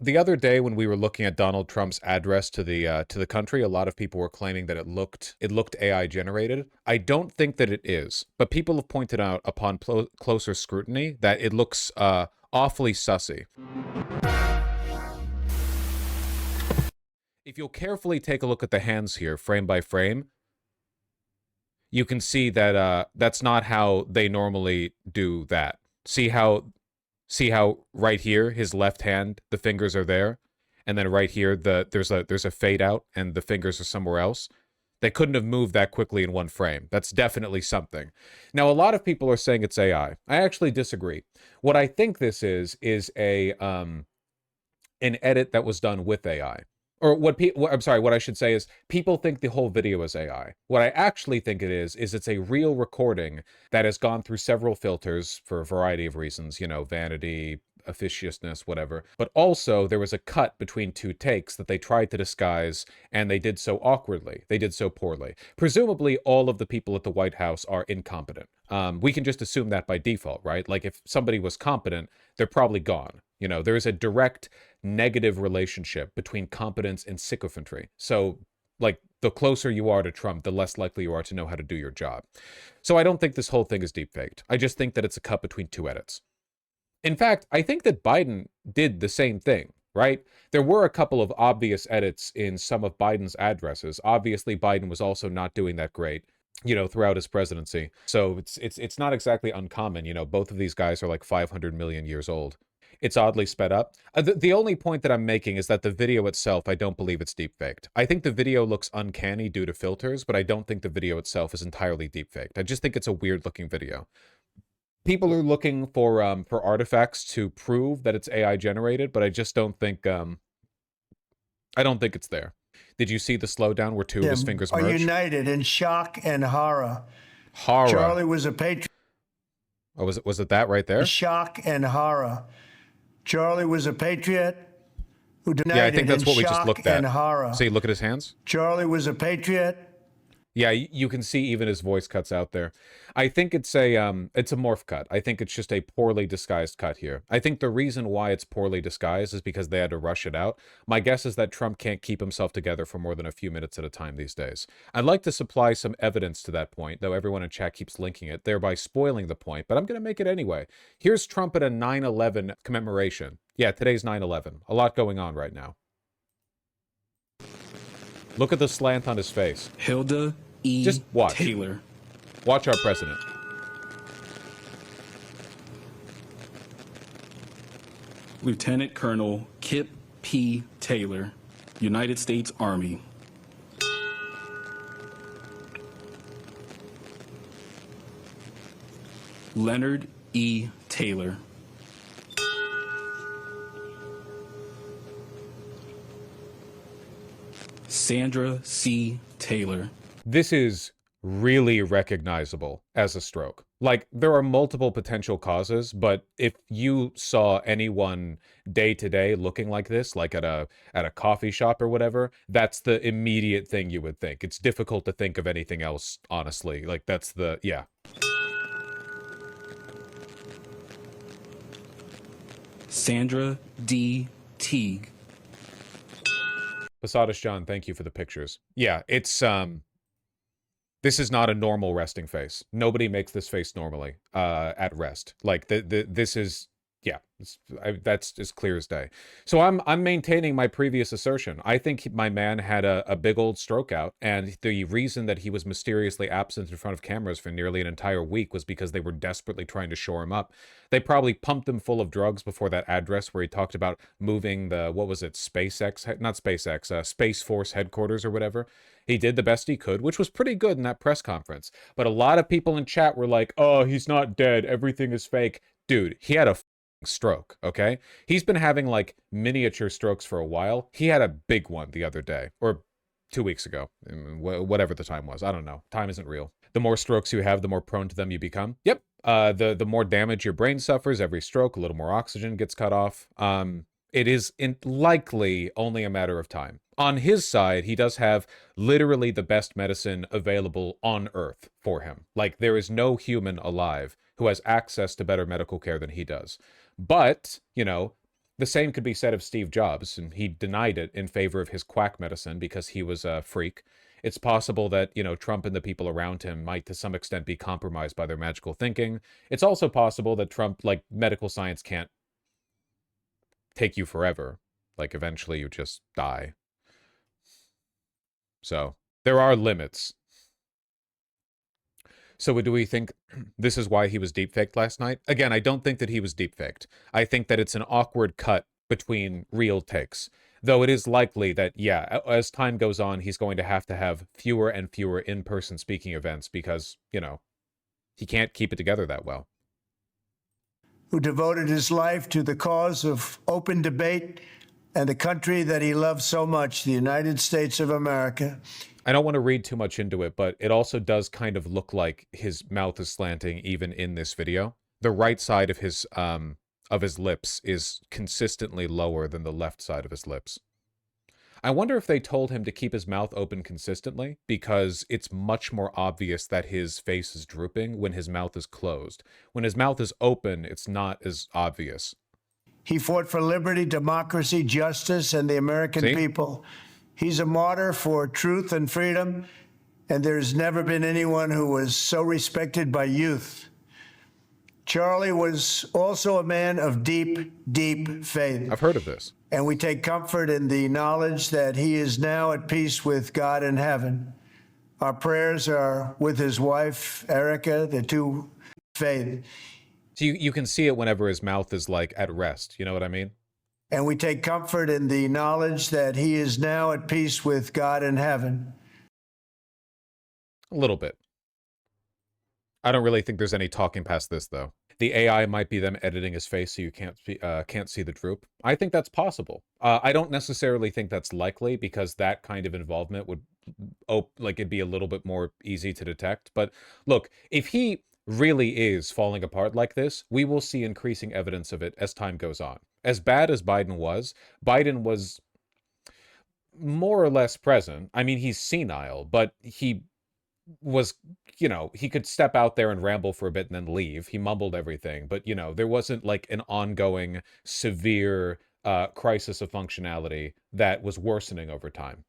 The other day when we were looking at Donald Trump's address to the country, a lot of people were claiming that it looked AI generated. I don't think that it is, but people have pointed out upon closer scrutiny that it looks awfully sussy. If you'll carefully take a look at the hands here, frame by frame, you can see that that's not how they normally do that. See how right here his left hand, the fingers are there, and then right here there's a fade out and the fingers are somewhere else. They couldn't have moved that quickly in one frame. That's definitely something. Now a lot of people are saying it's AI. I actually disagree. What I think this is a an edit that was done with AI. Or I'm sorry, what I should say is people think the whole video is AI. What I actually think it is it's a real recording that has gone through several filters for a variety of reasons, vanity, officiousness, whatever. But also there was a cut between two takes that they tried to disguise, and they did so awkwardly. They did so poorly. Presumably all of the people at the White House are incompetent. We can just assume that by default, right? Like if somebody was competent, they're probably gone. There is a direct negative relationship between competence and sycophantry. So, like, the closer you are to Trump, the less likely you are to know how to do your job. So I don't think this whole thing is deepfaked. I just think that it's a cut between two edits. In fact, I think that Biden did the same thing, right? There were a couple of obvious edits in some of Biden's addresses. Obviously, Biden was also not doing that great, throughout his presidency. So it's not exactly uncommon. Both of these guys are like 500 million years old. It's oddly sped up. The only point that I'm making is that the video itself, I don't believe it's deepfaked. I think the video looks uncanny due to filters, but I don't think the video itself is entirely deepfaked. I just think it's a weird looking video. People are looking for artifacts to prove that it's AI generated, but I just don't think I don't think it's there. Did you see the slowdown where two of his fingers are merge? united in shock and horror. Horror. Charlie was a patriot. Oh, was it that right there? Shock and horror. Charlie was a patriot who denied Yeah, I think that's what we just looked at. and horror. See, look at his hands. Charlie was a patriot. Yeah, you can see even his voice cuts out there. I think it's a morph cut. I think it's just a poorly disguised cut here. I think the reason why it's poorly disguised is because they had to rush it out. My guess is that Trump can't keep himself together for more than a few minutes at a time these days. I'd like to supply some evidence to that point, though everyone in chat keeps linking it, thereby spoiling the point, but I'm going to make it anyway. Here's Trump at a 9/11 commemoration. Yeah, today's 9/11. A lot going on right now. Look at the slant on his face. Hilda E. Just watch. Taylor. Watch our president. Lieutenant Colonel Kip P. Taylor, United States Army. Leonard E. Taylor. Sandra C. Taylor. This is really recognizable as a stroke. Like, there are multiple potential causes, but if you saw anyone day to day looking like this, like at a coffee shop or whatever, that's the immediate thing you would think. It's difficult to think of anything else, honestly. Like, that's yeah. Sandra D. Teague. Posadas John, thank you for the pictures. Yeah, it's this is not a normal resting face. Nobody makes this face normally at rest. Like this is, yeah, that's as clear as day. So I'm maintaining my previous assertion. I think my man had a big old stroke out, and the reason that he was mysteriously absent in front of cameras for nearly an entire week was because they were desperately trying to shore him up. They probably pumped him full of drugs before that address where he talked about moving the, what was it, Space Force headquarters or whatever. He did the best he could, which was pretty good in that press conference. But a lot of people in chat were like, oh, he's not dead. Everything is fake. Dude, he had a stroke, okay? He's been having like miniature strokes for a while. He had a big one the other day, or 2 weeks ago, whatever the time was. I don't know. Time isn't real. The more strokes you have, the more prone to them you become. Yep. The more damage your brain suffers every stroke, a little more oxygen gets cut off. It is likely only a matter of time. On his side, he does have literally the best medicine available on Earth for him. Like, there is no human alive who has access to better medical care than he does. But, The same could be said of Steve Jobs, and he denied it in favor of his quack medicine because he was a freak. It's possible that, you know, Trump and the people around him might to some extent be compromised by their magical thinking. It's also possible that Trump, like, medical science can't take you forever. Like, eventually you just die. So, there are limits. So do we think this is why he was deepfaked last night? Again, I don't think that he was deepfaked. I think that it's an awkward cut between real takes. Though it is likely that, yeah, as time goes on, he's going to have fewer and fewer in-person speaking events because, you know, he can't keep it together that well. Who devoted his life to the cause of open debate and the country that he loved so much, the United States of America. I don't want to read too much into it, but it also does kind of look like his mouth is slanting even in this video. The right side of his lips is consistently lower than the left side of his lips. I wonder if they told him to keep his mouth open consistently because it's much more obvious that his face is drooping when his mouth is closed. When his mouth is open, it's not as obvious. He fought for liberty, democracy, justice, and the American people. He's a martyr for truth and freedom, and there's never been anyone who was so respected by youth. Charlie was also a man of deep, deep faith. I've heard of this. And we take comfort in the knowledge that he is now at peace with God in heaven. Our prayers are with his wife, Erica, the two faith. So you can see it whenever his mouth is, like, at rest. You know what I mean? And we take comfort in the knowledge that he is now at peace with God in heaven. A little bit. I don't really think there's any talking past this, though. The AI might be them editing his face so you can't see the droop. I think that's possible. I don't necessarily think that's likely because that kind of involvement would, it'd be a little bit more easy to detect. But look, if he really is falling apart like this, we will see increasing evidence of it as time goes on. As bad as Biden was more or less present. I mean, he's senile, but he was, you know, he could step out there and ramble for a bit and then leave. He mumbled everything, but, you know, there wasn't like an ongoing severe crisis of functionality that was worsening over time.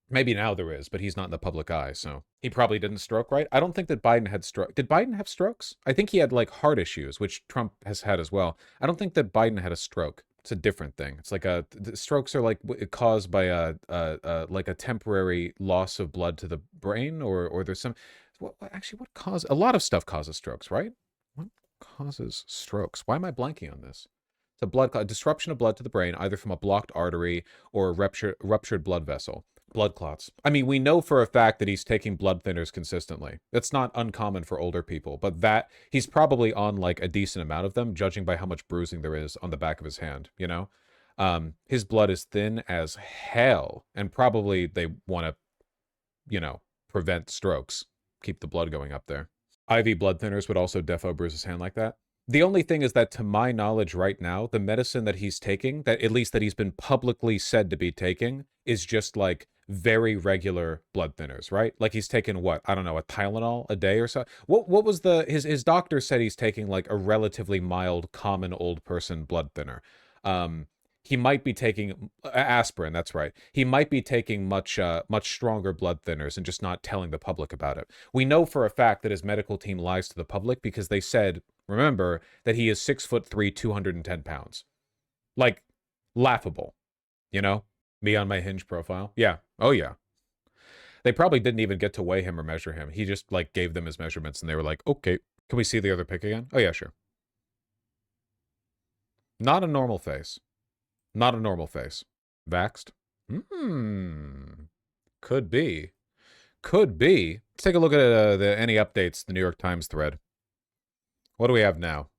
Maybe now there is, but he's not in the public eye, so he probably didn't stroke, right? I don't think that Biden had stroke. Did Biden have strokes? I think he had like heart issues, which Trump has had as well. I don't think that Biden had a stroke. It's a different thing. It's like the strokes are like caused by like a temporary loss of blood to the brain, or there's some. Actually, what cause? A lot of stuff causes strokes, right? What causes strokes? Why am I blanking on this? It's a disruption of blood to the brain, either from a blocked artery or a ruptured blood vessel. Blood clots. I mean, we know for a fact that he's taking blood thinners consistently. That's not uncommon for older people, but that he's probably on like a decent amount of them, judging by how much bruising there is on the back of his hand, you know? His blood is thin as hell, and probably they want to, you know, prevent strokes, keep the blood going up there. IV blood thinners would also defo bruise his hand like that. The only thing is that, to my knowledge right now, the medicine that he's taking, that at least that he's been publicly said to be taking, is just like very regular blood thinners, right? Like he's taking what? I don't know, a Tylenol a day or so. What was his doctor said he's taking like a relatively mild, common old person blood thinner. He might be taking aspirin, that's right. He might be taking much stronger blood thinners and just not telling the public about it. We know for a fact that his medical team lies to the public because they said, remember, that he is 6'3", 210 pounds. Like, laughable, you know? Me on my Hinge profile. Yeah. Oh, yeah. They probably didn't even get to weigh him or measure him. He just, like, gave them his measurements, and they were like, okay, can we see the other pic again? Oh, yeah, sure. Not a normal face. Not a normal face. Vaxxed? Could be. Could be. Let's take a look at any updates, the New York Times thread. What do we have now?